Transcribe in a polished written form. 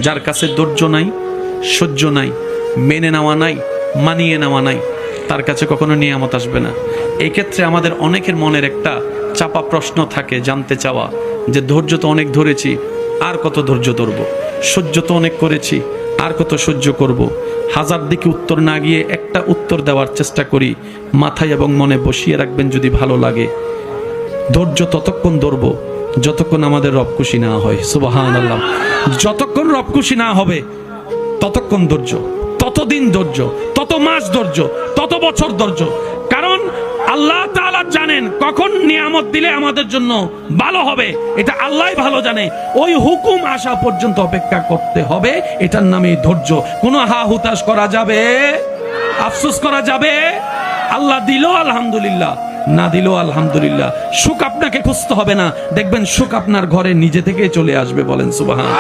যার কাছে ধৈর্য নাই, সহ্য নাই, মেনে নেওয়া নাই, মানিয়ে নেওয়া নাই, তার কাছে কখনো নিয়ামত আসবে না। এই ক্ষেত্রে আমাদের অনেকের মনের একটা চাপা প্রশ্ন থাকে, জানতে চাওয়া যে ধৈর্য তো অনেক ধরেছি, আর কত ধৈর্য ধরবো, সহ্য তো অনেক করেছি, আর কত সহ্য করব। হাজার দিকে উত্তর না গিয়ে একটা উত্তর দেওয়ার চেষ্টা করি, মাথায় এবং মনে বসিয়ে রাখবেন যদি ভালো লাগে। ধৈর্য ততক্ষণ ধরবো যতক্ষণ আমাদের রব খুশি না হয়। সুবহানাল্লাহ। যতক্ষণ রব খুশি না হবে ততক্ষণ ধৈর্য, ততদিন ধৈর্য, তত মাস ধৈর্য, তত বছর ধৈর্য। কারণ আল্লাহ তাআলা জানেন কখন নিয়ামত দিলে আমাদের জন্য ভালো হবে, এটা আল্লাহই ভালো জানে। ওই হুকুম আসা পর্যন্ত অপেক্ষা করতে হবে, এটার নামই ধৈর্য। কোনো হা হুতাশ করা যাবে, আফসোস করা যাবে? আল্লাহ দিল আলহামদুলিল্লাহ, না দিল আলহামদুলিল্লাহ। সুখ আপনাকে খুঁজতে হবে না, দেখবেন সুখ আপনার ঘরে নিজে থেকেই চলে আসবে। বলেন সুবহান।